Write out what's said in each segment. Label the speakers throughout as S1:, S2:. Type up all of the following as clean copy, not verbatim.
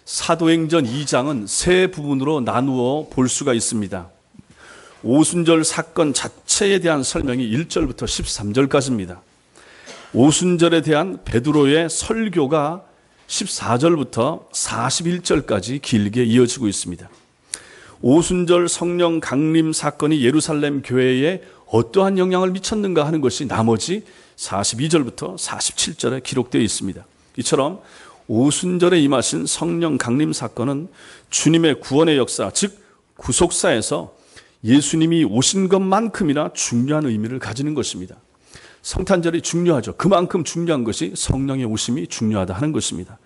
S1: 사도행전 2장은 세 부분으로 나누어 볼 수가 있습니다. 오순절 사건 자체에 대한 설명이 1절부터 13절까지입니다. 오순절에 대한 베드로의 설교가 14절부터 41절까지 길게 이어지고 있습니다. 오순절 성령 강림 사건이 예루살렘 교회에 어떠한 영향을 미쳤는가 하는 것이 나머지 42절부터 47절에 기록되어 있습니다. 이처럼 오순절에 임하신 성령 강림 사건은 주님의 구원의 역사, 즉 구속사에서 예수님이 오신 것만큼이나 중요한 의미를 가지는 것입니다. 성탄절이 중요하죠. 그만큼 중요한 것이 성령의 오심이 중요하다 하는 것입니다.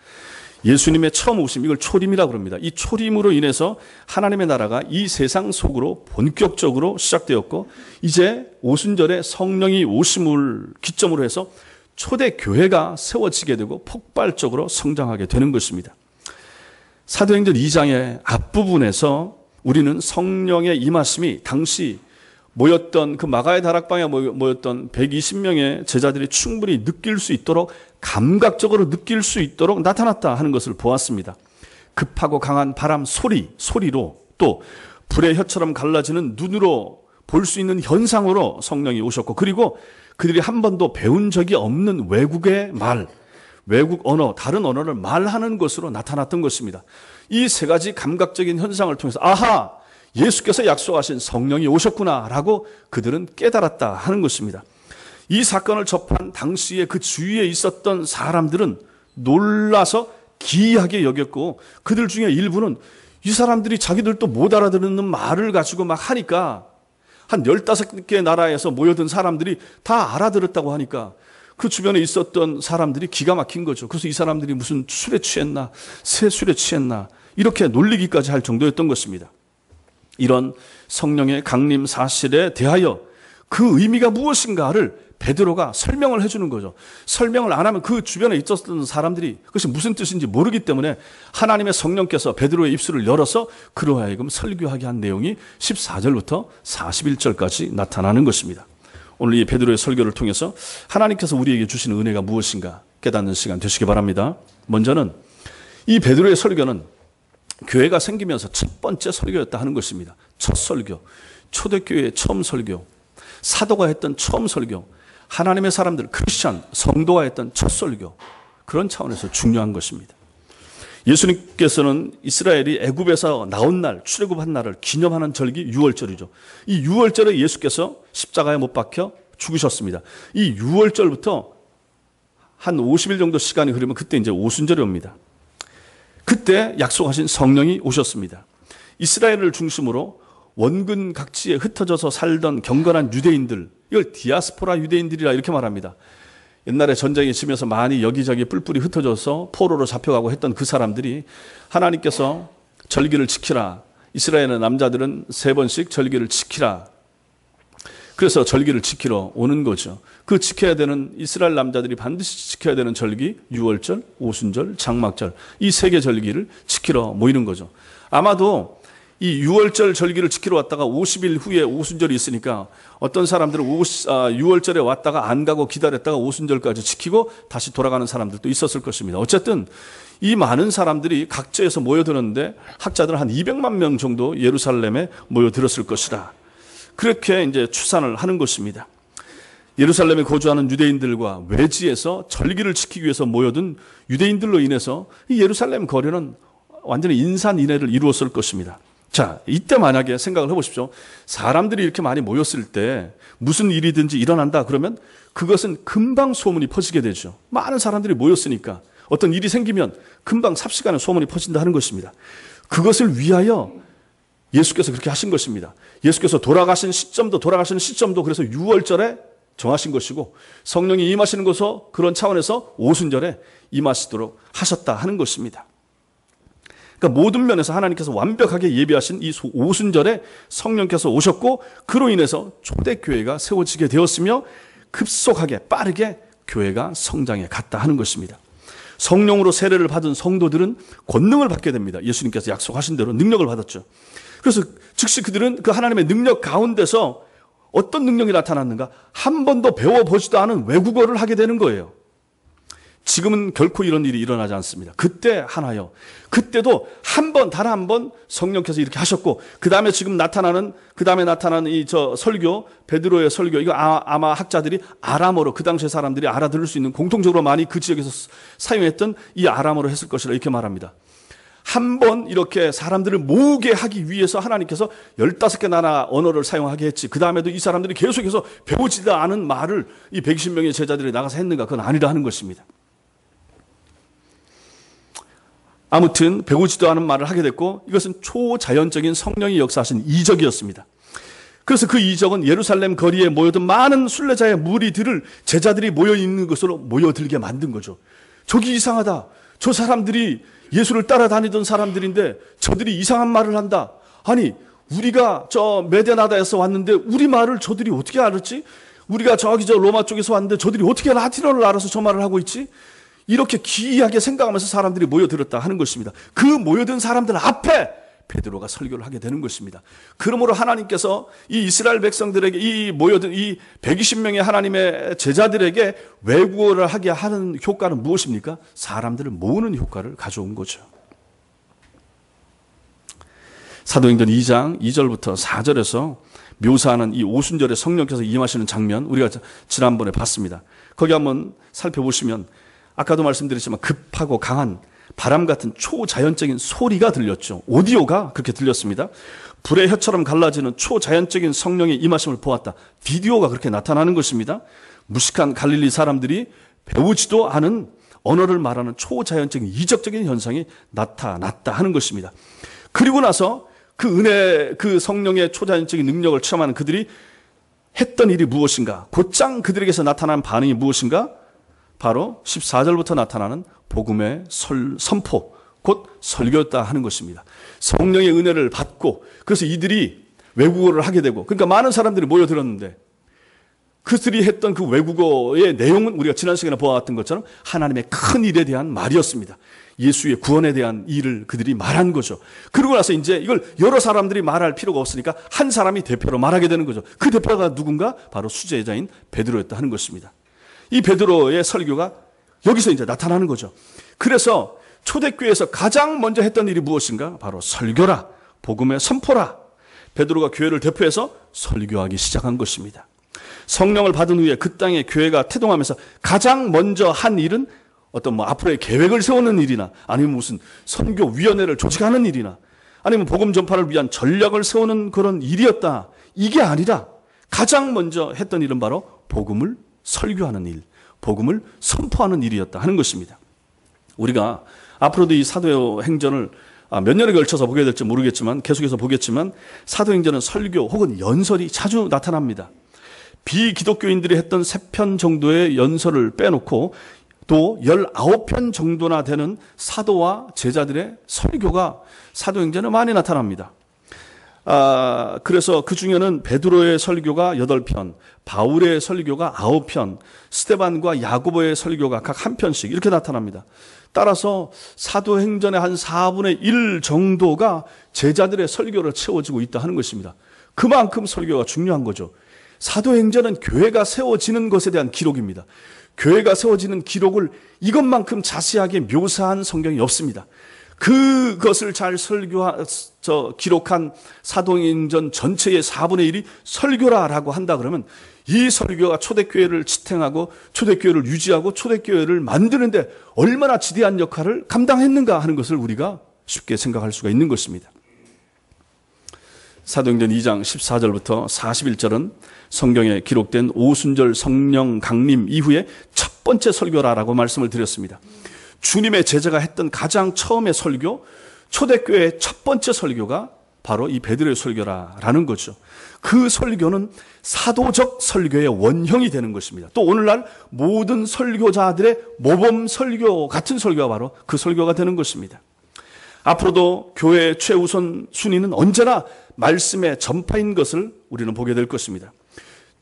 S1: 예수님의 처음 오심, 이걸 초림이라고 합니다. 이 초림으로 인해서 하나님의 나라가 이 세상 속으로 본격적으로 시작되었고, 이제 오순절에 성령이 오심을 기점으로 해서 초대 교회가 세워지게 되고 폭발적으로 성장하게 되는 것입니다. 사도행전 2장의 앞부분에서 우리는 성령의 임하심이 당시 모였던 그 마가의 다락방에 모였던 120명의 제자들이 충분히 느낄 수 있도록, 감각적으로 느낄 수 있도록 나타났다 하는 것을 보았습니다. 급하고 강한 바람 소리로, 또 불의 혀처럼 갈라지는 눈으로 볼 수 있는 현상으로 성령이 오셨고, 그리고 그들이 한 번도 배운 적이 없는 외국의 말, 외국 언어, 다른 언어를 말하는 것으로 나타났던 것입니다. 이 세 가지 감각적인 현상을 통해서 아하! 예수께서 약속하신 성령이 오셨구나라고 그들은 깨달았다 하는 것입니다. 이 사건을 접한 당시에 그 주위에 있었던 사람들은 놀라서 기이하게 여겼고, 그들 중에 일부는 이 사람들이 자기들도 못 알아듣는 말을 가지고 막 하니까, 한 15개 나라에서 모여든 사람들이 다 알아들었다고 하니까 그 주변에 있었던 사람들이 기가 막힌 거죠. 그래서 이 사람들이 무슨 술에 취했나, 새 술에 취했나, 이렇게 놀리기까지 할 정도였던 것입니다. 이런 성령의 강림 사실에 대하여 그 의미가 무엇인가를 베드로가 설명을 해주는 거죠. 설명을 안 하면 그 주변에 있었던 사람들이 그것이 무슨 뜻인지 모르기 때문에 하나님의 성령께서 베드로의 입술을 열어서 그로 하여금 설교하게 한 내용이 14절부터 41절까지 나타나는 것입니다. 오늘 이 베드로의 설교를 통해서 하나님께서 우리에게 주시는 은혜가 무엇인가 깨닫는 시간 되시기 바랍니다. 먼저는 이 베드로의 설교는 교회가 생기면서 첫 번째 설교였다 하는 것입니다. 첫 설교, 초대교회의 처음 설교, 사도가 했던 처음 설교, 하나님의 사람들, 크리스천, 성도가 했던 첫 설교, 그런 차원에서 중요한 것입니다. 예수님께서는 이스라엘이 애굽에서 나온 날, 출애굽한 날을 기념하는 절기 유월절이죠. 이 유월절에 예수께서 십자가에 못 박혀 죽으셨습니다. 이 유월절부터 한 50일 정도 시간이 흐르면 그때 이제 오순절이 옵니다. 그때 약속하신 성령이 오셨습니다. 이스라엘을 중심으로 원근 각지에 흩어져서 살던 경건한 유대인들, 이걸 디아스포라 유대인들이라 이렇게 말합니다. 옛날에 전쟁이 치면서 많이 여기저기 뿔뿔이 흩어져서 포로로 잡혀가고 했던 그 사람들이 하나님께서 절기를 지키라, 이스라엘의 남자들은 3번씩 절기를 지키라, 그래서 절기를 지키러 오는 거죠. 그 지켜야 되는, 이스라엘 남자들이 반드시 지켜야 되는 절기, 유월절, 오순절, 장막절, 이 3개 절기를 지키러 모이는 거죠. 아마도 이 유월절 절기를 지키러 왔다가 50일 후에 오순절이 있으니까 어떤 사람들은 유월절에 왔다가 안 가고 기다렸다가 오순절까지 지키고 다시 돌아가는 사람들도 있었을 것입니다. 어쨌든 이 많은 사람들이 각지에서 모여드는데 학자들은 한 200만 명 정도 예루살렘에 모여들었을 것이다, 그렇게 이제 추산을 하는 것입니다. 예루살렘에 거주하는 유대인들과 외지에서 절기를 지키기 위해서 모여든 유대인들로 인해서 이 예루살렘 거리는 완전히 인산인해를 이루었을 것입니다. 자, 이때 만약에 생각을 해보십시오. 사람들이 이렇게 많이 모였을 때 무슨 일이든지 일어난다 그러면 그것은 금방 소문이 퍼지게 되죠. 많은 사람들이 모였으니까 어떤 일이 생기면 금방 삽시간에 소문이 퍼진다 하는 것입니다. 그것을 위하여 예수께서 그렇게 하신 것입니다. 예수께서 돌아가시는 시점도 그래서 6월절에 정하신 것이고, 성령이 임하시는 것도 그런 차원에서 오순절에 임하시도록 하셨다 하는 것입니다. 그러니까 모든 면에서 하나님께서 완벽하게 예비하신 이 오순절에 성령께서 오셨고, 그로 인해서 초대교회가 세워지게 되었으며 급속하게 빠르게 교회가 성장해 갔다 하는 것입니다. 성령으로 세례를 받은 성도들은 권능을 받게 됩니다. 예수님께서 약속하신 대로 능력을 받았죠. 그래서 즉시 그들은 그 하나님의 능력 가운데서 어떤 능력이 나타났는가? 한 번도 배워보지도 않은 외국어를 하게 되는 거예요. 지금은 결코 이런 일이 일어나지 않습니다. 그때 하나요. 그때도 단 한 번 성령께서 이렇게 하셨고, 그 다음에 나타나는 이 설교, 베드로의 설교, 이거 아마 학자들이 아람어로, 그 당시의 사람들이 알아들을 수 있는, 공통적으로 많이 그 지역에서 사용했던 이 아람어로 했을 것이라 이렇게 말합니다. 한 번 이렇게 사람들을 모으게 하기 위해서 하나님께서 15개 나라 언어를 사용하게 했지, 그 다음에도 이 사람들이 계속해서 배우지도 않은 말을 이 120명의 제자들이 나가서 했는가? 그건 아니라 하는 것입니다. 아무튼 배우지도 않은 말을 하게 됐고, 이것은 초자연적인 성령이 역사하신 이적이었습니다. 그래서 그 이적은 예루살렘 거리에 모여든 많은 순례자의 무리들을 제자들이 모여있는 것으로 모여들게 만든 거죠. 저기 이상하다. 저 사람들이 예수를 따라다니던 사람들인데 저들이 이상한 말을 한다. 아니, 우리가 저 메데나다에서 왔는데 우리 말을 저들이 어떻게 알았지? 우리가 저기 저 로마 쪽에서 왔는데 저들이 어떻게 라틴어를 알아서 저 말을 하고 있지? 이렇게 기이하게 생각하면서 사람들이 모여들었다 하는 것입니다. 그 모여든 사람들 앞에 베드로가 설교를 하게 되는 것입니다. 그러므로 하나님께서 이 이스라엘 백성들에게, 이 모여든 이 120명의 하나님의 제자들에게 외국어를 하게 하는 효과는 무엇입니까? 사람들을 모으는 효과를 가져온 거죠. 사도행전 2장 2절부터 4절에서 묘사하는 이 오순절에 성령께서 임하시는 장면, 우리가 지난번에 봤습니다. 거기 한번 살펴보시면 아까도 말씀드렸지만 급하고 강한 바람 같은 초자연적인 소리가 들렸죠. 오디오가 그렇게 들렸습니다. 불의 혀처럼 갈라지는 초자연적인 성령의 임하심을 보았다. 비디오가 그렇게 나타나는 것입니다. 무식한 갈릴리 사람들이 배우지도 않은 언어를 말하는 초자연적인 이적적인 현상이 나타났다 하는 것입니다. 그리고 나서 그 성령의 초자연적인 능력을 체험하는 그들이 했던 일이 무엇인가? 곧장 그들에게서 나타난 반응이 무엇인가? 바로 14절부터 나타나는 복음의 선포, 곧 설교였다 하는 것입니다. 성령의 은혜를 받고, 그래서 이들이 외국어를 하게 되고, 그러니까 많은 사람들이 모여들었는데, 그들이 했던 그 외국어의 내용은 우리가 지난 시간에 보아왔던 것처럼 하나님의 큰 일에 대한 말이었습니다. 예수의 구원에 대한 일을 그들이 말한 거죠. 그러고 나서 이제 이걸 여러 사람들이 말할 필요가 없으니까 한 사람이 대표로 말하게 되는 거죠. 그 대표가 누군가? 바로 수제자인 베드로였다 하는 것입니다. 이 베드로의 설교가 여기서 이제 나타나는 거죠. 그래서 초대교회에서 가장 먼저 했던 일이 무엇인가? 바로 설교라, 복음의 선포라. 베드로가 교회를 대표해서 설교하기 시작한 것입니다. 성령을 받은 후에 그 땅에 교회가 태동하면서 가장 먼저 한 일은 어떤 앞으로의 계획을 세우는 일이나, 아니면 무슨 선교위원회를 조직하는 일이나, 아니면 복음 전파를 위한 전략을 세우는 그런 일이었다. 이게 아니라 가장 먼저 했던 일은 바로 복음을 설교하는 일, 복음을 선포하는 일이었다 하는 것입니다. 우리가 앞으로도 이 사도행전을 몇 년에 걸쳐서 보게 될지 모르겠지만, 계속해서 보겠지만, 사도행전은 설교 혹은 연설이 자주 나타납니다. 비기독교인들이 했던 3편 정도의 연설을 빼놓고 또 19편 정도나 되는 사도와 제자들의 설교가 사도행전에 많이 나타납니다. 그래서 그 중에는 베드로의 설교가 8편, 바울의 설교가 9편, 스데반과 야고보의 설교가 각 1편씩 이렇게 나타납니다. 따라서 사도행전의 한 4분의 1 정도가 제자들의 설교를 채워지고 있다 하는 것입니다. 그만큼 설교가 중요한 거죠. 사도행전은 교회가 세워지는 것에 대한 기록입니다. 교회가 세워지는 기록을 이것만큼 자세하게 묘사한 성경이 없습니다. 그것을 잘 기록한 사도행전 전체의 4분의 1이 설교라라고 한다 그러면, 이 설교가 초대교회를 지탱하고 초대교회를 유지하고 초대교회를 만드는데 얼마나 지대한 역할을 감당했는가 하는 것을 우리가 쉽게 생각할 수가 있는 것입니다. 사도행전 2장 14절부터 41절은 성경에 기록된 오순절 성령 강림 이후에 첫 번째 설교라라고 말씀을 드렸습니다. 주님의 제자가 했던 가장 처음의 설교, 초대교회의 첫 번째 설교가 바로 이 베드로의 설교라는 거죠. 그 설교는 사도적 설교의 원형이 되는 것입니다. 또 오늘날 모든 설교자들의 모범 설교 같은 설교가 바로 그 설교가 되는 것입니다. 앞으로도 교회의 최우선 순위는 언제나 말씀의 전파인 것을 우리는 보게 될 것입니다.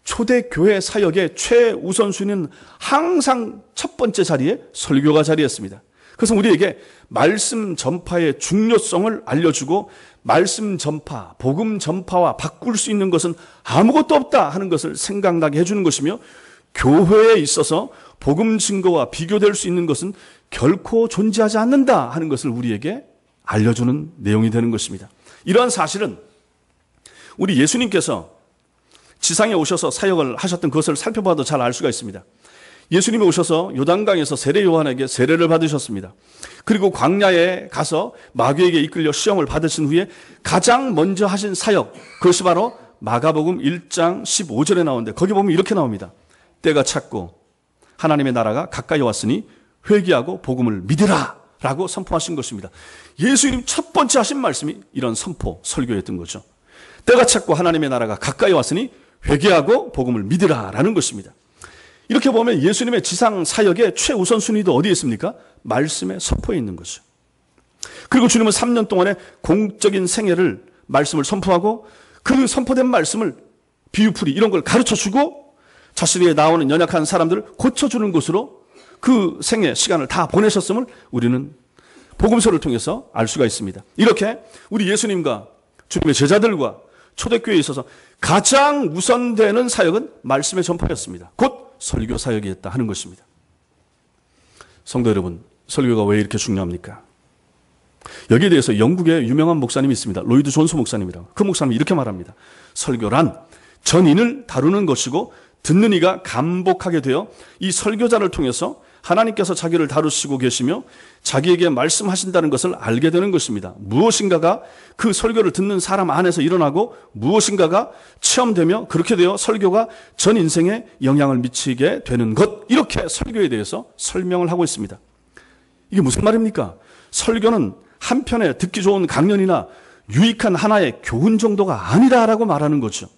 S1: 초대교회 사역의 최우선 순위는 항상 첫 번째 자리에 설교가 자리했습니다. 그래서 우리에게 말씀 전파의 중요성을 알려주고, 말씀 전파, 복음 전파와 바꿀 수 있는 것은 아무것도 없다 하는 것을 생각나게 해주는 것이며, 교회에 있어서 복음 증거와 비교될 수 있는 것은 결코 존재하지 않는다 하는 것을 우리에게 알려주는 내용이 되는 것입니다. 이러한 사실은 우리 예수님께서 지상에 오셔서 사역을 하셨던 것을 살펴봐도 잘 알 수가 있습니다. 예수님이 오셔서 요단강에서 세례 요한에게 세례를 받으셨습니다. 그리고 광야에 가서 마귀에게 이끌려 시험을 받으신 후에 가장 먼저 하신 사역, 그것이 바로 마가복음 1장 15절에 나오는데 거기 보면 이렇게 나옵니다. 때가 찼고 하나님의 나라가 가까이 왔으니 회개하고 복음을 믿으라 라고 선포하신 것입니다. 예수님 첫 번째 하신 말씀이 이런 선포, 설교였던 거죠. 때가 찼고 하나님의 나라가 가까이 왔으니 회개하고 복음을 믿으라 라는 것입니다. 이렇게 보면 예수님의 지상 사역의 최우선 순위도 어디에 있습니까? 말씀의 선포에 있는 거죠. 그리고 주님은 3년 동안의 공적인 생애를 말씀을 선포하고 그 선포된 말씀을 비유풀이 이런 걸 가르쳐주고 자신에게 나오는 연약한 사람들을 고쳐주는 것으로 그 생애 시간을 다 보내셨음을 우리는 복음서를 통해서 알 수가 있습니다. 이렇게 우리 예수님과 주님의 제자들과 초대교회에 있어서 가장 우선되는 사역은 말씀의 전파였습니다. 곧 설교 사역이었다 하는 것입니다. 성도 여러분, 설교가 왜 이렇게 중요합니까? 여기에 대해서 영국의 유명한 목사님이 있습니다. 로이드 존스 목사님이라고. 그 목사님이 이렇게 말합니다. 설교란 전인을 다루는 것이고 듣는 이가 감복하게 되어 이 설교자를 통해서 하나님께서 자기를 다루시고 계시며 자기에게 말씀하신다는 것을 알게 되는 것입니다. 무엇인가가 그 설교를 듣는 사람 안에서 일어나고 무엇인가가 체험되며 그렇게 되어 설교가 전 인생에 영향을 미치게 되는 것, 이렇게 설교에 대해서 설명을 하고 있습니다. 이게 무슨 말입니까? 설교는 한편에 듣기 좋은 강연이나 유익한 하나의 교훈 정도가 아니라라고 말하는 거죠.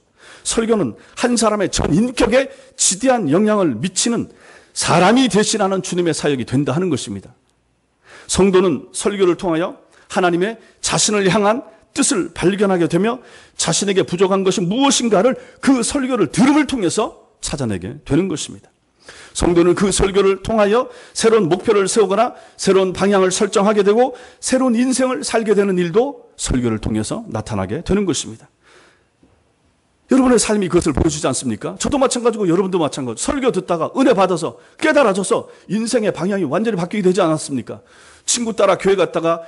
S1: 설교는 한 사람의 전 인격에 지대한 영향을 미치는 사람이 대신하는 주님의 사역이 된다 하는 것입니다. 성도는 설교를 통하여 하나님의 자신을 향한 뜻을 발견하게 되며 자신에게 부족한 것이 무엇인가를 그 설교를 들음을 통해서 찾아내게 되는 것입니다. 성도는 그 설교를 통하여 새로운 목표를 세우거나 새로운 방향을 설정하게 되고 새로운 인생을 살게 되는 일도 설교를 통해서 나타나게 되는 것입니다. 여러분의 삶이 그것을 보여주지 않습니까? 저도 마찬가지고 여러분도 마찬가지고 설교 듣다가 은혜 받아서 깨달아져서 인생의 방향이 완전히 바뀌게 되지 않았습니까? 친구 따라 교회 갔다가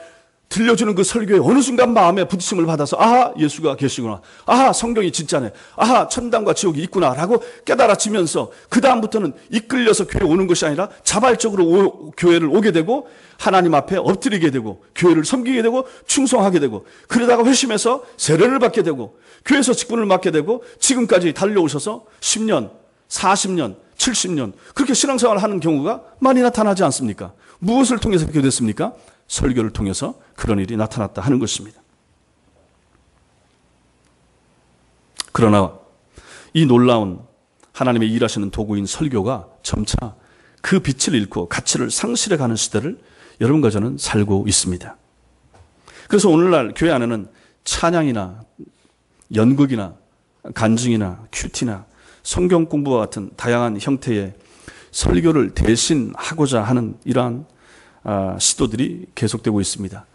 S1: 들려주는 그 설교에 어느 순간 마음에 부딪힘을 받아서 아하, 예수가 계시구나. 아하, 성경이 진짜네. 아하, 천당과 지옥이 있구나 라고 깨달아지면서 그 다음부터는 이끌려서 교회 오는 것이 아니라 자발적으로 교회를 오게 되고 하나님 앞에 엎드리게 되고 교회를 섬기게 되고 충성하게 되고 그러다가 회심해서 세례를 받게 되고 교회에서 직분을 맡게 되고 지금까지 달려오셔서 10년, 40년, 70년 그렇게 신앙생활을 하는 경우가 많이 나타나지 않습니까? 무엇을 통해서 그렇게 됐습니까? 설교를 통해서 그런 일이 나타났다 하는 것입니다. 그러나 이 놀라운 하나님의 일하시는 도구인 설교가 점차 그 빛을 잃고 가치를 상실해가는 시대를 여러분과 저는 살고 있습니다. 그래서 오늘날 교회 안에는 찬양이나 연극이나 간증이나 큐티나 성경 공부와 같은 다양한 형태의 설교를 대신하고자 하는 이러한 시도들이 계속되고 있습니다.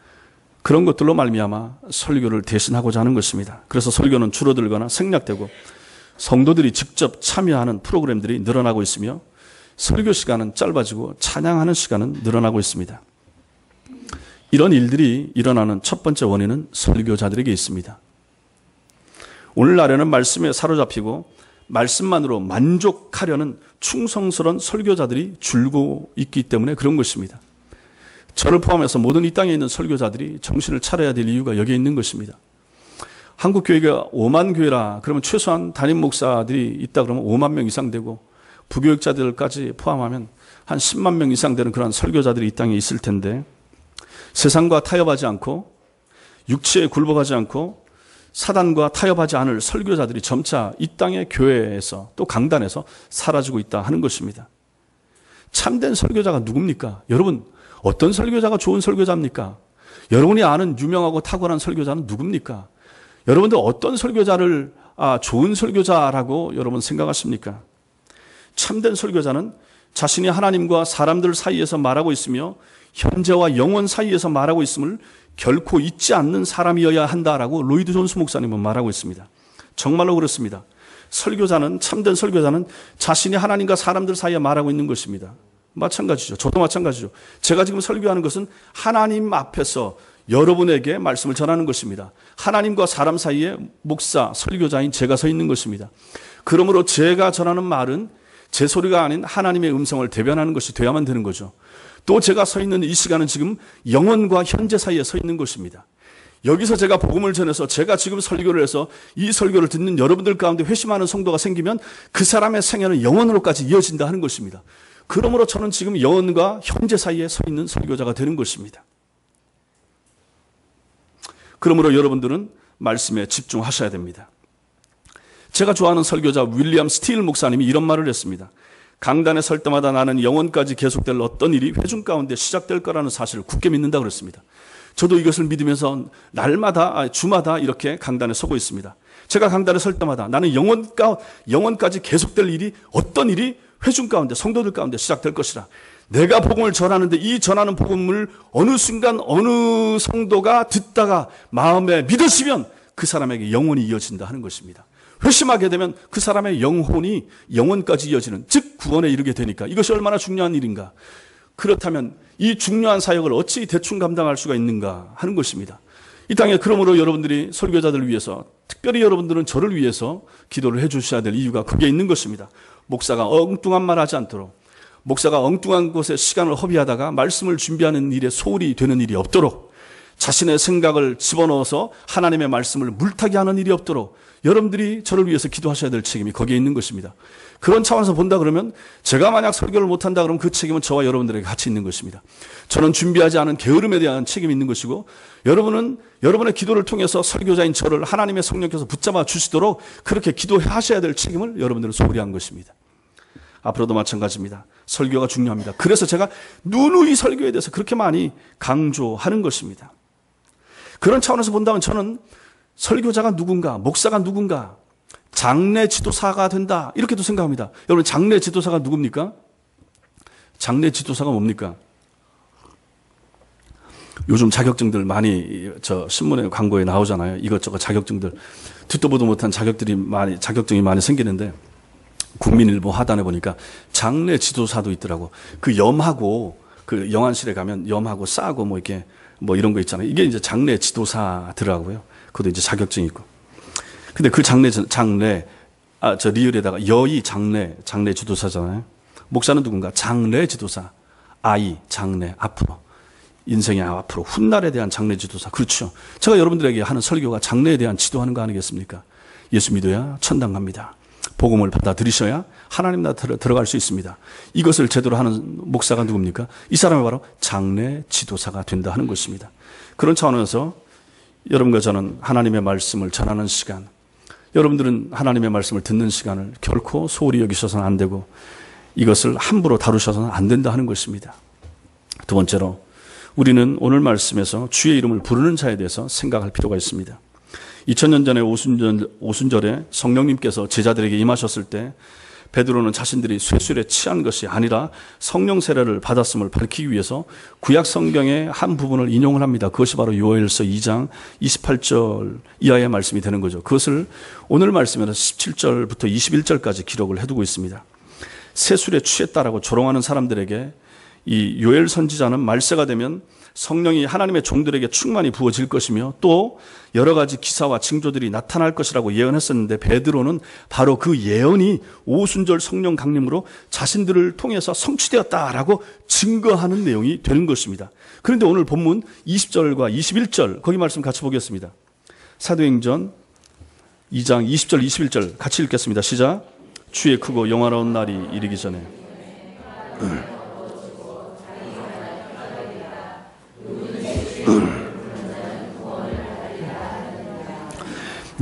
S1: 그런 것들로 말미암아 설교를 대신하고자 하는 것입니다. 그래서 설교는 줄어들거나 생략되고 성도들이 직접 참여하는 프로그램들이 늘어나고 있으며 설교 시간은 짧아지고 찬양하는 시간은 늘어나고 있습니다. 이런 일들이 일어나는 첫 번째 원인은 설교자들에게 있습니다. 오늘날에는 말씀에 사로잡히고 말씀만으로 만족하려는 충성스러운 설교자들이 줄고 있기 때문에 그런 것입니다. 저를 포함해서 모든 이 땅에 있는 설교자들이 정신을 차려야 될 이유가 여기에 있는 것입니다. 한국 교회가 5만 교회라 그러면 최소한 담임 목사들이 있다 그러면 5만 명 이상 되고 부교육자들까지 포함하면 한 10만 명 이상 되는 그런 설교자들이 이 땅에 있을 텐데 세상과 타협하지 않고 육체에 굴복하지 않고 사단과 타협하지 않을 설교자들이 점차 이 땅의 교회에서 또 강단에서 사라지고 있다 하는 것입니다. 참된 설교자가 누굽니까? 여러분, 어떤 설교자가 좋은 설교자입니까? 여러분이 아는 유명하고 탁월한 설교자는 누굽니까? 여러분들 어떤 설교자를 좋은 설교자라고 여러분 생각하십니까? 참된 설교자는 자신이 하나님과 사람들 사이에서 말하고 있으며 현재와 영원 사이에서 말하고 있음을 결코 잊지 않는 사람이어야 한다라고 로이드 존스 목사님은 말하고 있습니다. 정말로 그렇습니다. 설교자는, 참된 설교자는 자신이 하나님과 사람들 사이에 말하고 있는 것입니다. 마찬가지죠. 저도 마찬가지죠. 제가 지금 설교하는 것은 하나님 앞에서 여러분에게 말씀을 전하는 것입니다. 하나님과 사람 사이에 목사, 설교자인 제가 서 있는 것입니다. 그러므로 제가 전하는 말은 제 소리가 아닌 하나님의 음성을 대변하는 것이 되어야만 되는 거죠. 또 제가 서 있는 이 시간은 지금 영혼과 현재 사이에 서 있는 것입니다. 여기서 제가 복음을 전해서 제가 지금 설교를 해서 이 설교를 듣는 여러분들 가운데 회심하는 성도가 생기면 그 사람의 생애는 영원으로까지 이어진다 하는 것입니다. 그러므로 저는 지금 영혼과 현재 사이에 서 있는 설교자가 되는 것입니다. 그러므로 여러분들은 말씀에 집중하셔야 됩니다. 제가 좋아하는 설교자 윌리엄 스틸 목사님이 이런 말을 했습니다. 강단에 설 때마다 나는 영원까지 계속될 어떤 일이 회중 가운데 시작될 거라는 사실을 굳게 믿는다 그랬습니다. 저도 이것을 믿으면서 날마다, 주마다 이렇게 강단에 서고 있습니다. 제가 강단에 설 때마다 나는 영원까지 계속될 일이, 어떤 일이 회중 가운데, 성도들 가운데 시작될 것이라. 내가 복음을 전하는데 이 전하는 복음을 어느 순간 어느 성도가 듣다가 마음에 믿으시면 그 사람에게 영혼이 이어진다 하는 것입니다. 회심하게 되면 그 사람의 영혼이 영원까지 이어지는, 즉 구원에 이르게 되니까 이것이 얼마나 중요한 일인가. 그렇다면 이 중요한 사역을 어찌 대충 감당할 수가 있는가 하는 것입니다. 이 땅에 그러므로 여러분들이 설교자들을 위해서, 특별히 여러분들은 저를 위해서 기도를 해 주셔야 될 이유가 그게 있는 것입니다. 목사가 엉뚱한 말 하지 않도록, 목사가 엉뚱한 곳에 시간을 허비하다가 말씀을 준비하는 일에 소홀히 되는 일이 없도록, 자신의 생각을 집어넣어서 하나님의 말씀을 물타기 하는 일이 없도록 여러분들이 저를 위해서 기도하셔야 될 책임이 거기에 있는 것입니다. 그런 차원에서 본다 그러면 제가 만약 설교를 못한다 그러면 그 책임은 저와 여러분들에게 같이 있는 것입니다. 저는 준비하지 않은 게으름에 대한 책임이 있는 것이고, 여러분은 여러분의 기도를 통해서 설교자인 저를 하나님의 성령께서 붙잡아 주시도록 그렇게 기도하셔야 될 책임을 여러분들은 소홀히 한 것입니다. 앞으로도 마찬가지입니다. 설교가 중요합니다. 그래서 제가 누누이 설교에 대해서 그렇게 많이 강조하는 것입니다. 그런 차원에서 본다면 저는 설교자가 누군가, 목사가 누군가, 장래 지도사가 된다, 이렇게도 생각합니다. 여러분, 장래 지도사가 누굽니까? 장래 지도사가 뭡니까? 요즘 자격증들 많이 신문에 광고에 나오잖아요. 이것저것 자격증들, 듣도 보도 못한 자격증이 많이 생기는데, 국민일보 하단에 보니까 장래 지도사도 있더라고. 그 염하고, 그 영안실에 가면 염하고 싸고 이렇게 이런 거 있잖아요. 이게 이제 장래 지도사더라고요. 그것도 이제 자격증이 있고. 근데 그 리을에다가 여의 장래 지도사잖아요. 목사는 누군가? 장래 지도사. 장래, 앞으로. 인생의 앞으로, 훗날에 대한 장래 지도사. 그렇죠. 제가 여러분들에게 하는 설교가 장래에 대한 지도하는 거 아니겠습니까? 예수 믿어야 천당 갑니다. 복음을 받아들이셔야 하나님 나라 들어갈 수 있습니다. 이것을 제대로 하는 목사가 누굽니까? 이 사람이 바로 장래 지도사가 된다 하는 것입니다. 그런 차원에서 여러분과 저는 하나님의 말씀을 전하는 시간, 여러분들은 하나님의 말씀을 듣는 시간을 결코 소홀히 여기셔서는 안 되고 이것을 함부로 다루셔서는 안 된다 하는 것입니다. 두 번째로, 우리는 오늘 말씀에서 주의 이름을 부르는 자에 대해서 생각할 필요가 있습니다. 2000년 전에 오순절에 성령님께서 제자들에게 임하셨을 때 베드로는 자신들이 쇠술에 취한 것이 아니라 성령 세례를 받았음을 밝히기 위해서 구약 성경의 한 부분을 인용을 합니다. 그것이 바로 요엘서 2장 28절 이하의 말씀이 되는 거죠. 그것을 오늘 말씀에서 17절부터 21절까지 기록을 해두고 있습니다. 쇠술에 취했다라고 조롱하는 사람들에게 이 요엘 선지자는 말세가 되면 성령이 하나님의 종들에게 충만히 부어질 것이며 또 여러 가지 기사와 징조들이 나타날 것이라고 예언했었는데, 베드로는 바로 그 예언이 오순절 성령 강림으로 자신들을 통해서 성취되었다라고 증거하는 내용이 되는 것입니다. 그런데 오늘 본문 20절과 21절 거기 말씀 같이 보겠습니다. 사도행전 2장 20절 21절 같이 읽겠습니다. 시작. 주의 크고 영화로운 날이 이르기 전에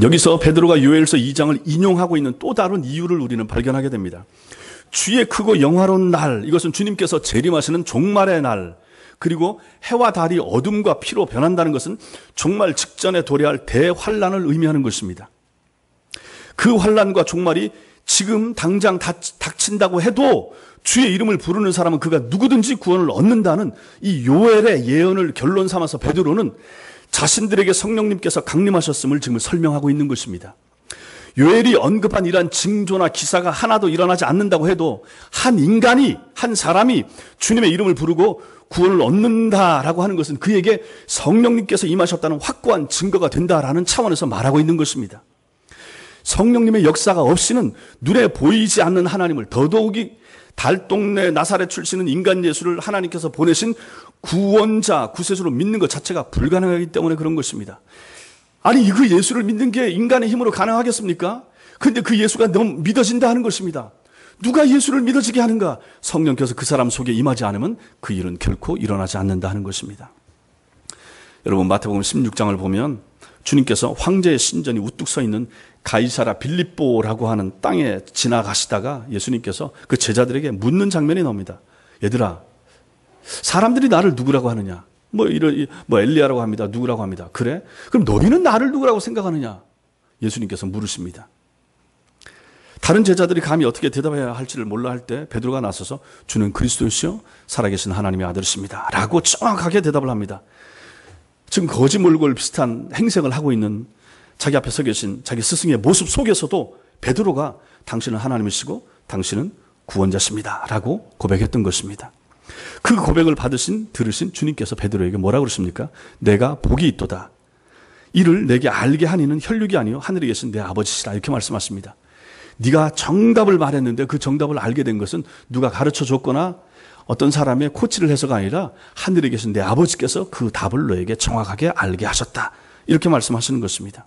S1: 여기서 베드로가 요엘서 2장을 인용하고 있는 또 다른 이유를 우리는 발견하게 됩니다. 주의 크고 영화로운 날, 이것은 주님께서 재림하시는 종말의 날, 그리고 해와 달이 어둠과 피로 변한다는 것은 종말 직전에 도래할 대환란을 의미하는 것입니다. 그 환란과 종말이 지금 당장 닥친다고 해도 주의 이름을 부르는 사람은 그가 누구든지 구원을 얻는다는 이 요엘의 예언을 결론 삼아서 베드로는 자신들에게 성령님께서 강림하셨음을 지금 설명하고 있는 것입니다. 요엘이 언급한 이러한 징조나 기사가 하나도 일어나지 않는다고 해도 한 인간이, 한 사람이 주님의 이름을 부르고 구원을 얻는다라고 하는 것은 그에게 성령님께서 임하셨다는 확고한 증거가 된다라는 차원에서 말하고 있는 것입니다. 성령님의 역사가 없이는 눈에 보이지 않는 하나님을, 더더욱이 달동네 나사렛 출신은 인간 예수를 하나님께서 보내신 구원자, 구세주로 믿는 것 자체가 불가능하기 때문에 그런 것입니다. 아니, 그 예수를 믿는 게 인간의 힘으로 가능하겠습니까? 근데 그 예수가 너무 믿어진다 하는 것입니다. 누가 예수를 믿어지게 하는가? 성령께서 그 사람 속에 임하지 않으면 그 일은 결코 일어나지 않는다 하는 것입니다. 여러분, 마태복음 16장을 보면 주님께서 황제의 신전이 우뚝 서 있는 가이사라 빌립보라고 하는 땅에 지나가시다가 예수님께서 그 제자들에게 묻는 장면이 나옵니다. 얘들아, 사람들이 나를 누구라고 하느냐? 뭐 엘리야라고 합니다. 누구라고 합니다. 그래? 그럼 너희는 나를 누구라고 생각하느냐? 예수님께서 물으십니다. 다른 제자들이 감히 어떻게 대답해야 할지를 몰라 할 때 베드로가 나서서 주는 그리스도이시요 살아계신 하나님의 아들이십니다 라고 정확하게 대답을 합니다. 지금 거짓말골 비슷한 행색을 하고 있는 자기 앞에 서 계신 자기 스승의 모습 속에서도 베드로가 당신은 하나님이시고 당신은 구원자십니다 라고 고백했던 것입니다. 그 고백을 들으신 주님께서 베드로에게 뭐라고 그러십니까? 내가 복이 있도다. 이를 내게 알게 한 이는 혈육이 아니요 하늘에 계신 내 아버지시라, 이렇게 말씀하십니다. 네가 정답을 말했는데 그 정답을 알게 된 것은 누가 가르쳐 줬거나 어떤 사람의 코치를 해서가 아니라 하늘에 계신 내 아버지께서 그 답을 너에게 정확하게 알게 하셨다, 이렇게 말씀하시는 것입니다.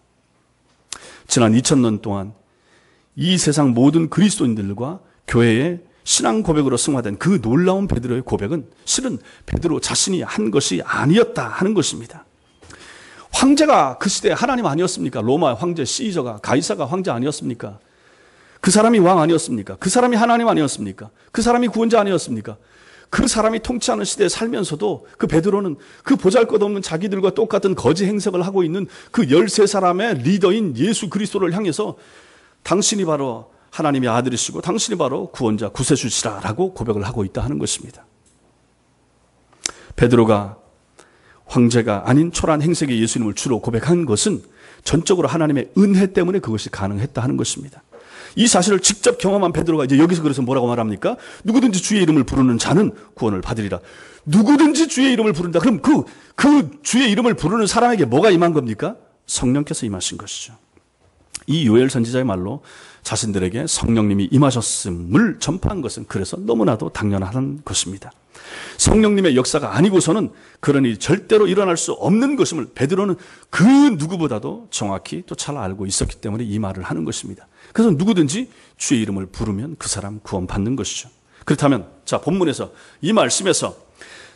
S1: 지난 2000년 동안 이 세상 모든 그리스도인들과 교회의 신앙 고백으로 승화된 그 놀라운 베드로의 고백은 실은 베드로 자신이 한 것이 아니었다 하는 것입니다. 황제가 그 시대에 하나님 아니었습니까? 로마 황제 시저가, 가이사가 황제 아니었습니까? 그 사람이 왕 아니었습니까? 그 사람이 하나님 아니었습니까? 그 사람이 구원자 아니었습니까? 그 사람이 통치하는 시대에 살면서도 그 베드로는 그 보잘것없는 자기들과 똑같은 거짓 행색을 하고 있는 그 13사람의 리더인 예수 그리스도를 향해서 당신이 바로 하나님의 아들이시고 당신이 바로 구원자 구세주시라라고 고백을 하고 있다 하는 것입니다. 베드로가 황제가 아닌 초라한 행색의 예수님을 주로 고백한 것은 전적으로 하나님의 은혜 때문에 그것이 가능했다 하는 것입니다. 이 사실을 직접 경험한 베드로가 이제 여기서 그래서 뭐라고 말합니까? 누구든지 주의 이름을 부르는 자는 구원을 받으리라. 누구든지 주의 이름을 부른다. 그럼 그 주의 이름을 부르는 사람에게 뭐가 임한 겁니까? 성령께서 임하신 것이죠. 이 요엘 선지자의 말로 자신들에게 성령님이 임하셨음을 전파한 것은 그래서 너무나도 당연한 것입니다. 성령님의 역사가 아니고서는 그런 일이 절대로 일어날 수 없는 것임을 베드로는 그 누구보다도 정확히 또 잘 알고 있었기 때문에 이 말을 하는 것입니다. 그래서 누구든지 주의 이름을 부르면 그 사람 구원받는 것이죠. 그렇다면 자, 본문에서 이 말씀에서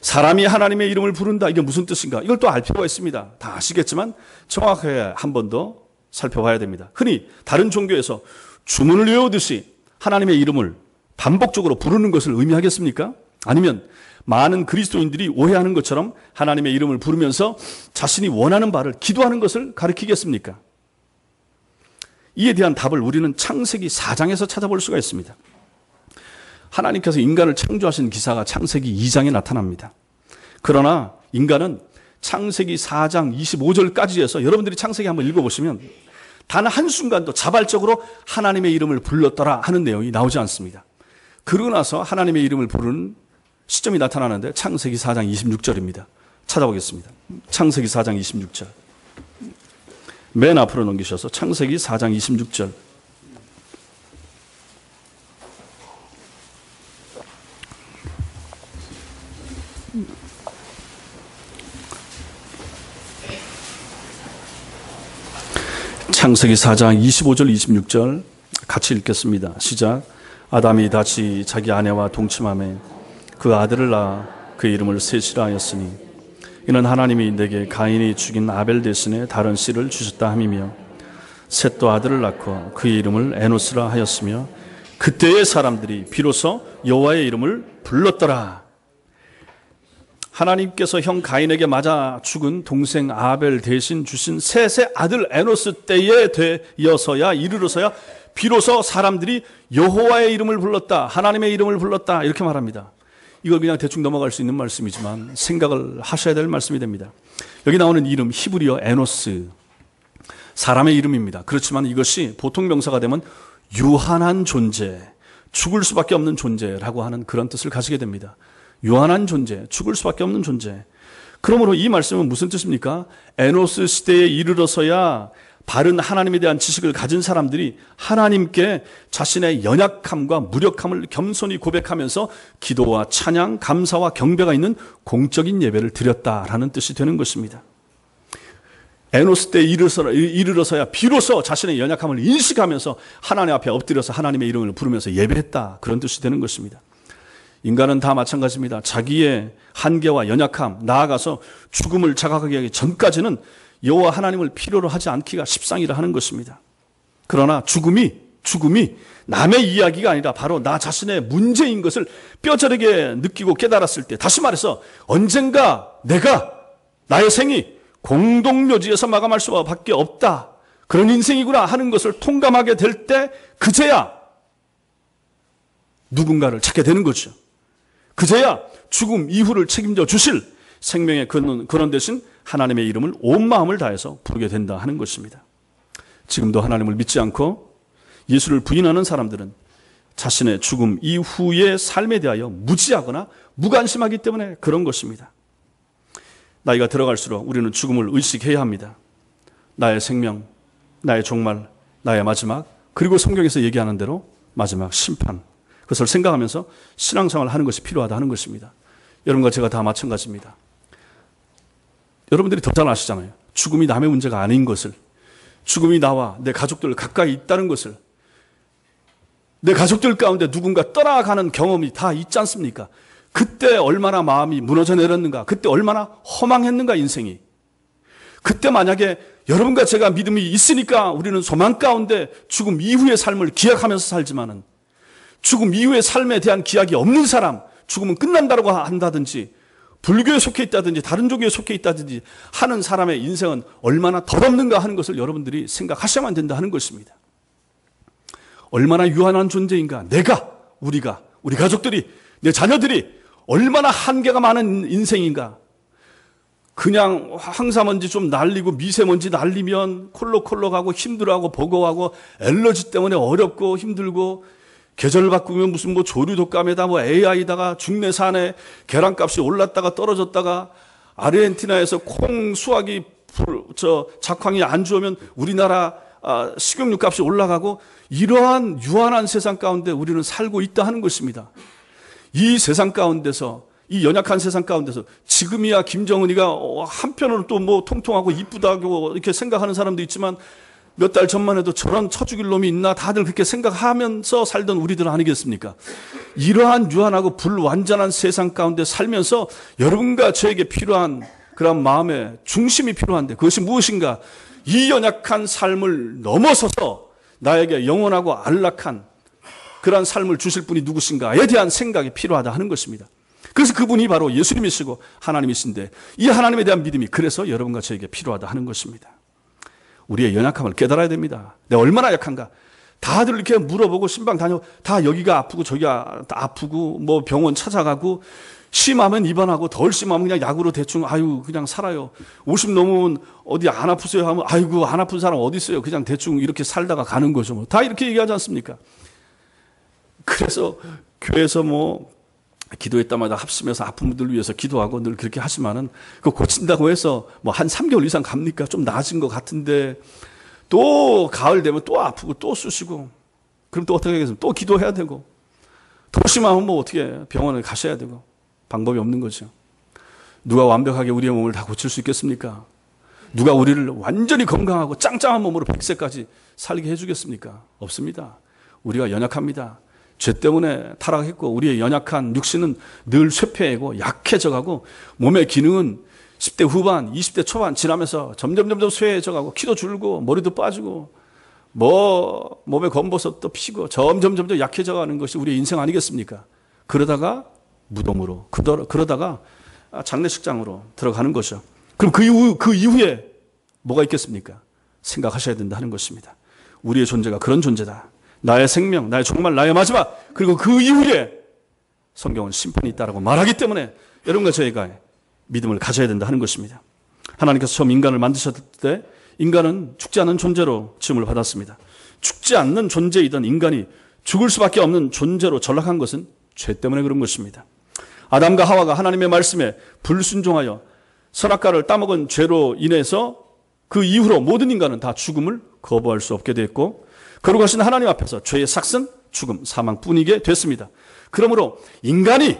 S1: 사람이 하나님의 이름을 부른다, 이게 무슨 뜻인가? 이걸 또 알 필요가 있습니다. 다 아시겠지만 정확하게 한 번 더 살펴봐야 됩니다. 흔히 다른 종교에서 주문을 외우듯이 하나님의 이름을 반복적으로 부르는 것을 의미하겠습니까? 아니면 많은 그리스도인들이 오해하는 것처럼 하나님의 이름을 부르면서 자신이 원하는 바를 기도하는 것을 가리키겠습니까? 이에 대한 답을 우리는 창세기 4장에서 찾아볼 수가 있습니다. 하나님께서 인간을 창조하신 기사가 창세기 2장에 나타납니다. 그러나 인간은 창세기 4장 25절까지 해서 여러분들이 창세기 한번 읽어보시면 단 한순간도 자발적으로 하나님의 이름을 불렀더라 하는 내용이 나오지 않습니다. 그러고 나서 하나님의 이름을 부르는 시점이 나타나는데 창세기 4장 26절입니다. 찾아보겠습니다. 창세기 4장 26절. 맨 앞으로 넘기셔서 창세기 4장 26절. 창세기 4장 25절 26절 같이 읽겠습니다. 시작. 아담이 다시 자기 아내와 동침하매 그 아들을 낳아 그 이름을 셋이라 하였으니 이는 하나님이 내게 가인이 죽인 아벨 대신에 다른 씨를 주셨다 함이며 셋도 아들을 낳고 그 이름을 에노스라 하였으며 그때의 사람들이 비로소 여호와의 이름을 불렀더라. 하나님께서 형 가인에게 맞아 죽은 동생 아벨 대신 주신 셋의 아들 에노스 때에 되어서야 이르러서야 비로소 사람들이 여호와의 이름을 불렀다, 하나님의 이름을 불렀다, 이렇게 말합니다. 이걸 그냥 대충 넘어갈 수 있는 말씀이지만 생각을 하셔야 될 말씀이 됩니다. 여기 나오는 이름 히브리어 에노스, 사람의 이름입니다. 그렇지만 이것이 보통 명사가 되면 유한한 존재, 죽을 수밖에 없는 존재라고 하는 그런 뜻을 가지게 됩니다. 유한한 존재, 죽을 수밖에 없는 존재. 그러므로 이 말씀은 무슨 뜻입니까? 에노스 시대에 이르러서야 바른 하나님에 대한 지식을 가진 사람들이 하나님께 자신의 연약함과 무력함을 겸손히 고백하면서 기도와 찬양, 감사와 경배가 있는 공적인 예배를 드렸다라는 뜻이 되는 것입니다. 에노스 때에 이르러서야 비로소 자신의 연약함을 인식하면서 하나님 앞에 엎드려서 하나님의 이름을 부르면서 예배했다. 그런 뜻이 되는 것입니다. 인간은 다 마찬가지입니다. 자기의 한계와 연약함, 나아가서 죽음을 자각하기 하기 전까지는 여호와 하나님을 필요로 하지 않기가 십상이라 하는 것입니다. 그러나 죽음이 남의 이야기가 아니라 바로 나 자신의 문제인 것을 뼈저리게 느끼고 깨달았을 때, 다시 말해서 언젠가 나의 생이 공동묘지에서 마감할 수밖에 없다, 그런 인생이구나 하는 것을 통감하게 될 때 그제야 누군가를 찾게 되는 거죠. 그제야 죽음 이후를 책임져 주실 생명의 근원 대신 하나님의 이름을 온 마음을 다해서 부르게 된다 하는 것입니다. 지금도 하나님을 믿지 않고 예수를 부인하는 사람들은 자신의 죽음 이후의 삶에 대하여 무지하거나 무관심하기 때문에 그런 것입니다. 나이가 들어갈수록 우리는 죽음을 의식해야 합니다. 나의 생명, 나의 종말, 나의 마지막, 그리고 성경에서 얘기하는 대로 마지막 심판, 그것을 생각하면서 신앙생활을 하는 것이 필요하다 하는 것입니다. 여러분과 제가 다 마찬가지입니다. 여러분들이 더 잘 아시잖아요. 죽음이 남의 문제가 아닌 것을, 죽음이 나와 내 가족들 가까이 있다는 것을, 내 가족들 가운데 누군가 떠나가는 경험이 다 있지 않습니까? 그때 얼마나 마음이 무너져 내렸는가, 그때 얼마나 허망했는가 인생이. 그때 만약에 여러분과 제가 믿음이 있으니까 우리는 소망 가운데 죽음 이후의 삶을 기약하면서 살지만은, 죽음 이후의 삶에 대한 기약이 없는 사람, 죽음은 끝난다고 한다든지 불교에 속해 있다든지 다른 종교에 속해 있다든지 하는 사람의 인생은 얼마나 더럽는가 하는 것을 여러분들이 생각하셔야만 된다 하는 것입니다. 얼마나 유한한 존재인가, 우리 가족들이, 내 자녀들이 얼마나 한계가 많은 인생인가. 그냥 황사먼지 좀 날리고 미세먼지 날리면 콜록콜록하고 힘들어하고 버거워하고 엘러지 때문에 어렵고 힘들고, 계절 바꾸면 무슨 조류 독감에다 AI다가 중내산에 계란값이 올랐다가 떨어졌다가, 아르헨티나에서 콩 수확이 작황이 안 좋으면 우리나라 식용유 값이 올라가고, 이러한 유한한 세상 가운데 우리는 살고 있다 하는 것입니다. 이 세상 가운데서, 이 연약한 세상 가운데서 지금이야 김정은이가 한편으로는 또 통통하고 이쁘다고 이렇게 생각하는 사람도 있지만, 몇 달 전만 해도 저런 처죽일 놈이 있나 다들 그렇게 생각하면서 살던 우리들 아니겠습니까? 이러한 유한하고 불완전한 세상 가운데 살면서 여러분과 저에게 필요한 그런 마음의 중심이 필요한데, 그것이 무엇인가? 이 연약한 삶을 넘어서서 나에게 영원하고 안락한 그러한 삶을 주실 분이 누구신가에 대한 생각이 필요하다 하는 것입니다. 그래서 그분이 바로 예수님이시고 하나님이신데, 이 하나님에 대한 믿음이 그래서 여러분과 저에게 필요하다 하는 것입니다. 우리의 연약함을 깨달아야 됩니다. 내가 얼마나 약한가. 다들 이렇게 물어보고 신방 다녀, 다 여기가 아프고 저기가 아프고 병원 찾아가고, 심하면 입원하고 덜 심하면 그냥 약으로 대충 그냥 살아요. 50 넘으면 어디 안 아프세요 하면 안 아픈 사람 어디 있어요. 그냥 대충 이렇게 살다가 가는 거죠. 다 이렇게 얘기하지 않습니까? 그래서 교회에서 기도할 때마다 합심해서 아픈 분들을 위해서 기도하고 늘 그렇게 하지만은, 그거 고친다고 해서 한 3개월 이상 갑니까? 좀 나아진 것 같은데, 또 가을 되면 또 아프고 또 쑤시고, 그럼 또 어떻게 하겠습니까? 또 기도해야 되고, 더 심하면 어떻게 병원에 가셔야 되고, 방법이 없는 거죠. 누가 완벽하게 우리의 몸을 다 고칠 수 있겠습니까? 누가 우리를 완전히 건강하고 짱짱한 몸으로 100세까지 살게 해주겠습니까? 없습니다. 우리가 연약합니다. 죄 때문에 타락했고, 우리의 연약한 육신은 늘 쇠폐이고 약해져가고, 몸의 기능은 10대 후반, 20대 초반 지나면서 점점 쇠해져가고, 키도 줄고 머리도 빠지고 몸에 검버섯도 피고 점점 약해져가는 것이 우리의 인생 아니겠습니까? 그러다가 무덤으로, 그러다가 장례식장으로 들어가는 거죠. 그럼 그 이후에 뭐가 있겠습니까? 생각하셔야 된다 하는 것입니다. 우리의 존재가 그런 존재다. 나의 생명, 나의 종말, 나의 마지막, 그리고 그 이후에 성경은 심판이 있다라고 말하기 때문에 여러분과 저희가 믿음을 가져야 된다 하는 것입니다. 하나님께서 처음 인간을 만드셨을 때 인간은 죽지 않는 존재로 지음을 받았습니다. 죽지 않는 존재이던 인간이 죽을 수밖에 없는 존재로 전락한 것은 죄 때문에 그런 것입니다. 아담과 하와가 하나님의 말씀에 불순종하여 선악과를 따먹은 죄로 인해서 그 이후로 모든 인간은 다 죽음을 거부할 수 없게 됐고, 거룩하신 하나님 앞에서 죄의 삭은 죽음, 사망뿐이게 됐습니다. 그러므로 인간이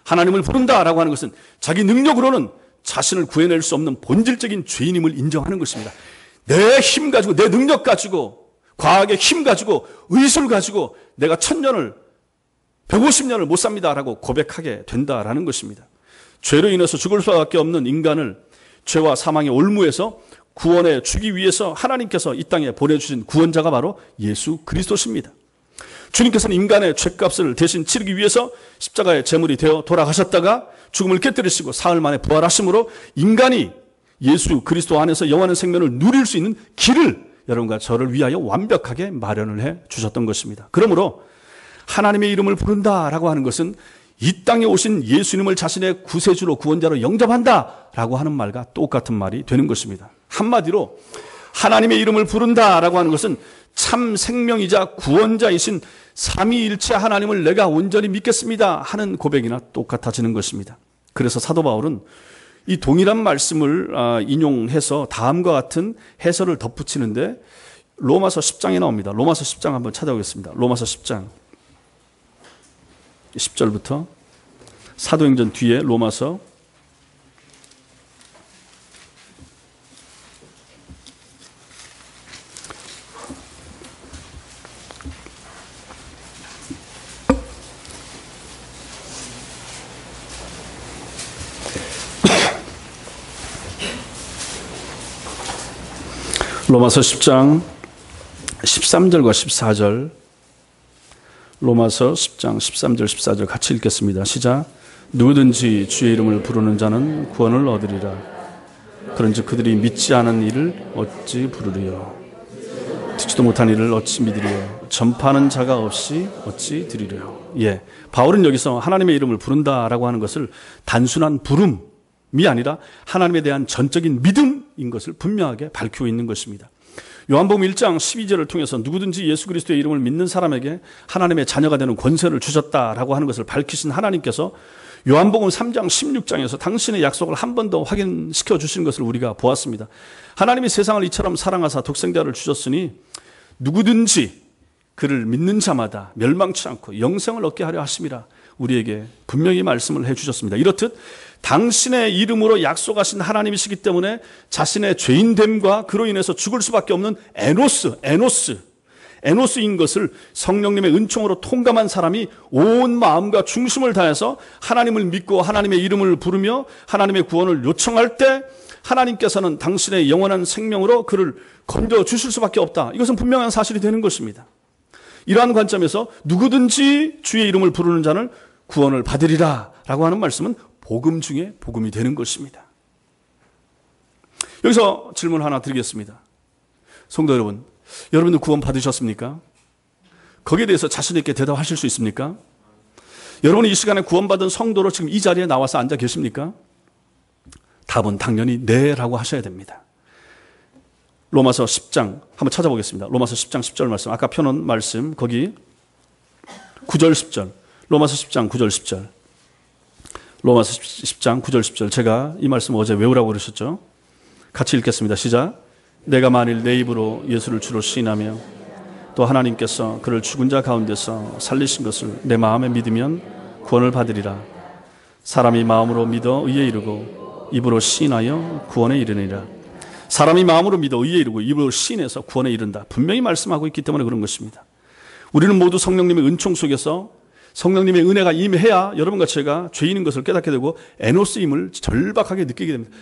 S1: 하나님을 부른다라고 하는 것은 자기 능력으로는 자신을 구해낼 수 없는 본질적인 죄인임을 인정하는 것입니다. 내 힘 가지고, 내 능력 가지고, 과학의 힘 가지고, 의술 가지고 내가 1000년을 150년을 못 삽니다라고 고백하게 된다라는 것입니다. 죄로 인해서 죽을 수밖에 없는 인간을 죄와 사망의 올무에서 구원해 주기 위해서 하나님께서 이 땅에 보내주신 구원자가 바로 예수 그리스도십니다. 주님께서는 인간의 죄값을 대신 치르기 위해서 십자가의 제물이 되어 돌아가셨다가 죽음을 깨뜨리시고 사흘 만에 부활하심으로 인간이 예수 그리스도 안에서 영원한 생명을 누릴 수 있는 길을 여러분과 저를 위하여 완벽하게 마련을 해 주셨던 것입니다. 그러므로 하나님의 이름을 부른다라고 하는 것은 이 땅에 오신 예수님을 자신의 구세주로 구원자로 영접한다라고 하는 말과 똑같은 말이 되는 것입니다. 한마디로 하나님의 이름을 부른다라고 하는 것은 참 생명이자 구원자이신 삼위일체 하나님을 내가 온전히 믿겠습니다 하는 고백이나 똑같아지는 것입니다. 그래서 사도 바울은 이 동일한 말씀을 인용해서 다음과 같은 해설을 덧붙이는데 로마서 10장에 나옵니다. 로마서 10장 한번 찾아보겠습니다. 로마서 10장 10절부터 사도행전 뒤에 로마서 10장 13절과 14절, 로마서 10장 13절 14절 같이 읽겠습니다. 시작. 누구든지 주의 이름을 부르는 자는 구원을 얻으리라. 그런즉 그들이 믿지 않은 이를 어찌 부르리요? 듣지도 못한 이를 어찌 믿으리요? 전파하는 자가 없이 어찌 들으리요? 예, 바울은 여기서 하나님의 이름을 부른다라고 하는 것을 단순한 부름이 아니라 하나님에 대한 전적인 믿음인 것을 분명하게 밝히고 있는 것입니다. 요한복음 1장 12절을 통해서 누구든지 예수 그리스도의 이름을 믿는 사람에게 하나님의 자녀가 되는 권세를 주셨다라고 하는 것을 밝히신 하나님께서 요한복음 3장 16장에서 당신의 약속을 한 번 더 확인시켜 주신 것을 우리가 보았습니다. 하나님이 세상을 이처럼 사랑하사 독생자를 주셨으니 누구든지 그를 믿는 자마다 멸망치 않고 영생을 얻게 하려 하심이라 우리에게 분명히 말씀을 해주셨습니다. 이렇듯 당신의 이름으로 약속하신 하나님이시기 때문에 자신의 죄인됨과 그로 인해서 죽을 수밖에 없는 에노스인 것을 성령님의 은총으로 통감한 사람이 온 마음과 중심을 다해서 하나님을 믿고 하나님의 이름을 부르며 하나님의 구원을 요청할 때 하나님께서는 당신의 영원한 생명으로 그를 건져 주실 수밖에 없다. 이것은 분명한 사실이 되는 것입니다. 이러한 관점에서 누구든지 주의 이름을 부르는 자는 구원을 받으리라 라고 하는 말씀은 복음 중에 복음이 되는 것입니다. 여기서 질문 하나 드리겠습니다. 성도 여러분, 여러분들 구원 받으셨습니까? 거기에 대해서 자신 있게 대답하실 수 있습니까? 여러분이 이 시간에 구원받은 성도로 지금 이 자리에 나와서 앉아 계십니까? 답은 당연히 네라고 하셔야 됩니다. 로마서 10장 한번 찾아보겠습니다. 로마서 10장 10절 말씀, 아까 펴놓은 말씀 거기 9절 10절, 로마서 10장 9절 10절, 로마서 10장 9절 10절. 제가 이 말씀 어제 외우라고 그러셨죠? 같이 읽겠습니다. 시작. 내가 만일 내 입으로 예수를 주로 시인하며 또 하나님께서 그를 죽은 자 가운데서 살리신 것을 내 마음에 믿으면 구원을 받으리라. 사람이 마음으로 믿어 의에 이르고 입으로 시인하여 구원에 이르느니라. 사람이 마음으로 믿어 의에 이르고 입으로 시인해서 구원에 이른다. 분명히 말씀하고 있기 때문에 그런 것입니다. 우리는 모두 성령님의 은총 속에서 성령님의 은혜가 임해야 여러분과 제가 죄인인 것을 깨닫게 되고 에노스임을 절박하게 느끼게 됩니다.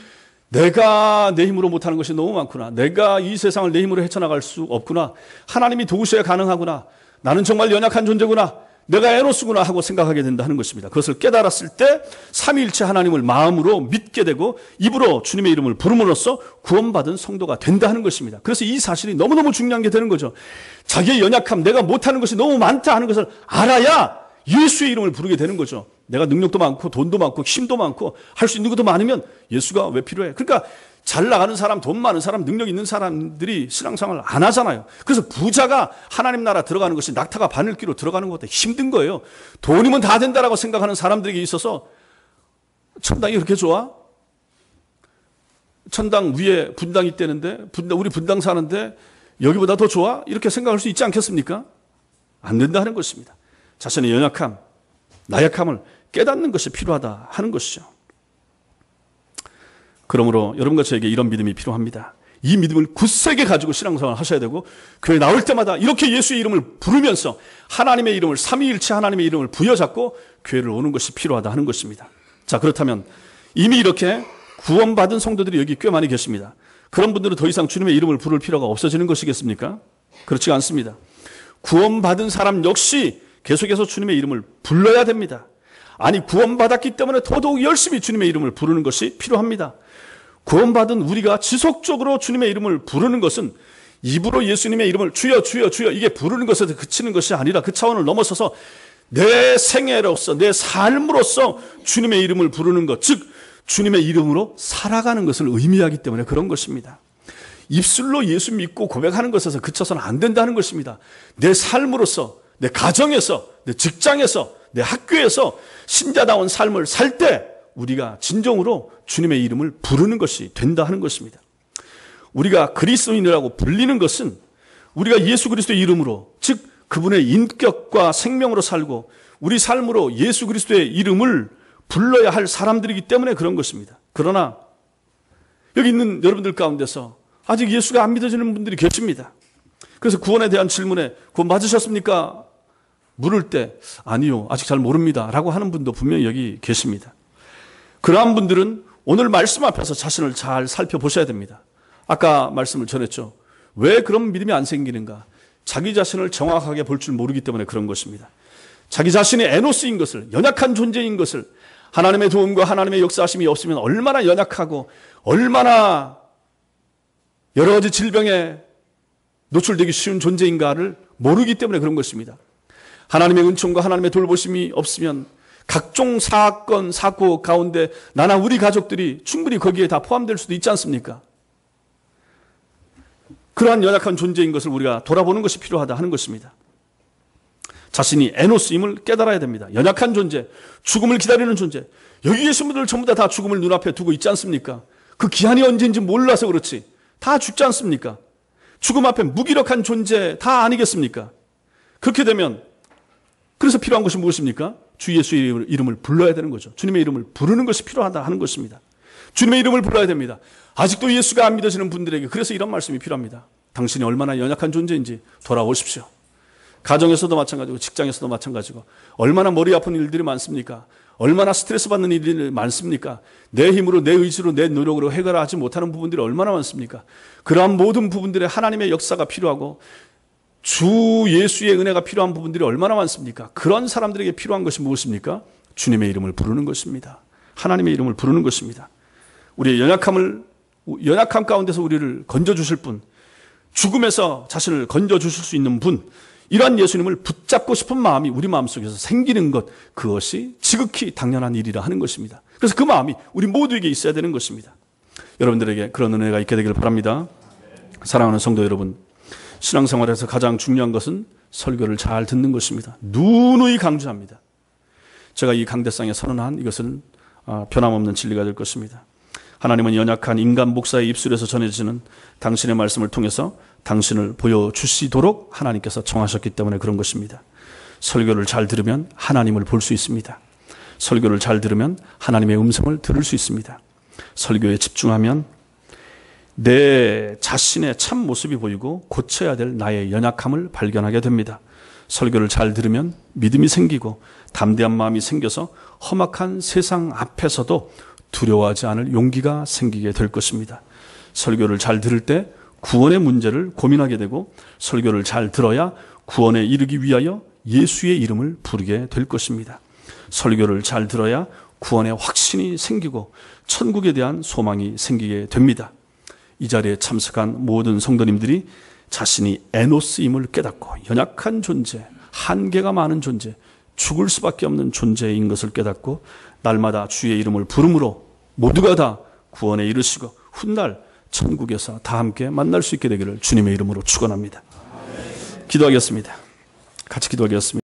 S1: 내가 내 힘으로 못하는 것이 너무 많구나. 내가 이 세상을 내 힘으로 헤쳐나갈 수 없구나. 하나님이 도우셔야 가능하구나. 나는 정말 연약한 존재구나. 내가 에노스구나 하고 생각하게 된다 하는 것입니다. 그것을 깨달았을 때 삼위일체 하나님을 마음으로 믿게 되고 입으로 주님의 이름을 부름으로써 구원받은 성도가 된다 하는 것입니다. 그래서 이 사실이 너무너무 중요한 게 되는 거죠. 자기의 연약함, 내가 못하는 것이 너무 많다 하는 것을 알아야 예수의 이름을 부르게 되는 거죠. 내가 능력도 많고 돈도 많고 힘도 많고 할 수 있는 것도 많으면 예수가 왜 필요해? 그러니까 잘 나가는 사람, 돈 많은 사람, 능력 있는 사람들이 신앙생활을 안 하잖아요. 그래서 부자가 하나님 나라 들어가는 것이 낙타가 바늘기로 들어가는 것보다 힘든 거예요. 돈이면 다 된다라고 생각하는 사람들에게 있어서 천당이 그렇게 좋아? 천당 위에 분당이 있다는데 우리 분당 사는데 여기보다 더 좋아? 이렇게 생각할 수 있지 않겠습니까? 안 된다는 것입니다. 자신의 연약함, 나약함을 깨닫는 것이 필요하다 하는 것이죠. 그러므로 여러분과 저에게 이런 믿음이 필요합니다. 이 믿음을 굳세게 가지고 신앙생활을 하셔야 되고 교회 나올 때마다 이렇게 예수의 이름을 부르면서 하나님의 이름을 삼위일체 하나님의 이름을 부여잡고 교회를 오는 것이 필요하다 하는 것입니다. 자, 그렇다면 이미 이렇게 구원받은 성도들이 여기 꽤 많이 계십니다. 그런 분들은 더 이상 주님의 이름을 부를 필요가 없어지는 것이겠습니까? 그렇지 않습니다. 구원받은 사람 역시 계속해서 주님의 이름을 불러야 됩니다. 아니, 구원받았기 때문에 더더욱 열심히 주님의 이름을 부르는 것이 필요합니다. 구원받은 우리가 지속적으로 주님의 이름을 부르는 것은 입으로 예수님의 이름을 주여 주여 주여 이게 부르는 것에서 그치는 것이 아니라 그 차원을 넘어서서 내 생애로서 내 삶으로서 주님의 이름을 부르는 것, 즉 주님의 이름으로 살아가는 것을 의미하기 때문에 그런 것입니다. 입술로 예수 믿고 고백하는 것에서 그쳐서는 안 된다는 것입니다. 내 삶으로서, 내 가정에서, 내 직장에서, 내 학교에서 신자다운 삶을 살 때 우리가 진정으로 주님의 이름을 부르는 것이 된다 하는 것입니다. 우리가 그리스도인이라고 불리는 것은 우리가 예수 그리스도의 이름으로, 즉 그분의 인격과 생명으로 살고 우리 삶으로 예수 그리스도의 이름을 불러야 할 사람들이기 때문에 그런 것입니다. 그러나 여기 있는 여러분들 가운데서 아직 예수가 안 믿어지는 분들이 계십니다. 그래서 구원에 대한 질문에 구원 받으셨습니까? 물을 때 아니요, 아직 잘 모릅니다 라고 하는 분도 분명히 여기 계십니다. 그러한 분들은 오늘 말씀 앞에서 자신을 잘 살펴보셔야 됩니다. 아까 말씀을 전했죠. 왜 그런 믿음이 안 생기는가? 자기 자신을 정확하게 볼 줄 모르기 때문에 그런 것입니다. 자기 자신이 에노스인 것을, 연약한 존재인 것을, 하나님의 도움과 하나님의 역사하심이 없으면 얼마나 연약하고 얼마나 여러 가지 질병에 노출되기 쉬운 존재인가를 모르기 때문에 그런 것입니다. 하나님의 은총과 하나님의 돌보심이 없으면 각종 사건, 사고 가운데 나나 우리 가족들이 충분히 거기에 다 포함될 수도 있지 않습니까? 그러한 연약한 존재인 것을 우리가 돌아보는 것이 필요하다 하는 것입니다. 자신이 에노스임을 깨달아야 됩니다. 연약한 존재, 죽음을 기다리는 존재. 여기 계신 분들 전부 다 죽음을 눈앞에 두고 있지 않습니까? 그 기한이 언제인지 몰라서 그렇지. 다 죽지 않습니까? 죽음 앞에 무기력한 존재 다 아니겠습니까? 그렇게 되면 그래서 필요한 것이 무엇입니까? 주 예수의 이름을 불러야 되는 거죠. 주님의 이름을 부르는 것이 필요하다 하는 것입니다. 주님의 이름을 불러야 됩니다. 아직도 예수가 안 믿어지는 분들에게 그래서 이런 말씀이 필요합니다. 당신이 얼마나 연약한 존재인지 돌아오십시오. 가정에서도 마찬가지고 직장에서도 마찬가지고 얼마나 머리 아픈 일들이 많습니까? 얼마나 스트레스 받는 일들이 많습니까? 내 힘으로 내 의지로 내 노력으로 해결하지 못하는 부분들이 얼마나 많습니까? 그러한 모든 부분들에 하나님의 역사가 필요하고 주 예수의 은혜가 필요한 부분들이 얼마나 많습니까? 그런 사람들에게 필요한 것이 무엇입니까? 주님의 이름을 부르는 것입니다. 하나님의 이름을 부르는 것입니다. 우리의 연약함 가운데서 우리를 건져주실 분, 죽음에서 자신을 건져주실 수 있는 분, 이러한 예수님을 붙잡고 싶은 마음이 우리 마음속에서 생기는 것, 그것이 지극히 당연한 일이라 하는 것입니다. 그래서 그 마음이 우리 모두에게 있어야 되는 것입니다. 여러분들에게 그런 은혜가 있게 되기를 바랍니다. 사랑하는 성도 여러분, 신앙생활에서 가장 중요한 것은 설교를 잘 듣는 것입니다. 누누이 강조합니다. 제가 이 강대상에 선언한 이것은 변함없는 진리가 될 것입니다. 하나님은 연약한 인간 목사의 입술에서 전해지는 당신의 말씀을 통해서 당신을 보여주시도록 하나님께서 정하셨기 때문에 그런 것입니다. 설교를 잘 들으면 하나님을 볼 수 있습니다. 설교를 잘 들으면 하나님의 음성을 들을 수 있습니다. 설교에 집중하면 내 자신의 참 모습이 보이고 고쳐야 될 나의 연약함을 발견하게 됩니다. 설교를 잘 들으면 믿음이 생기고 담대한 마음이 생겨서 험악한 세상 앞에서도 두려워하지 않을 용기가 생기게 될 것입니다. 설교를 잘 들을 때 구원의 문제를 고민하게 되고 설교를 잘 들어야 구원에 이르기 위하여 예수의 이름을 부르게 될 것입니다. 설교를 잘 들어야 구원의 확신이 생기고 천국에 대한 소망이 생기게 됩니다. 이 자리에 참석한 모든 성도님들이 자신이 에노스임을 깨닫고 연약한 존재, 한계가 많은 존재, 죽을 수밖에 없는 존재인 것을 깨닫고 날마다 주의 이름을 부름으로 모두가 다 구원에 이르시고 훗날 천국에서 다 함께 만날 수 있게 되기를 주님의 이름으로 축원합니다. 기도하겠습니다. 같이 기도하겠습니다.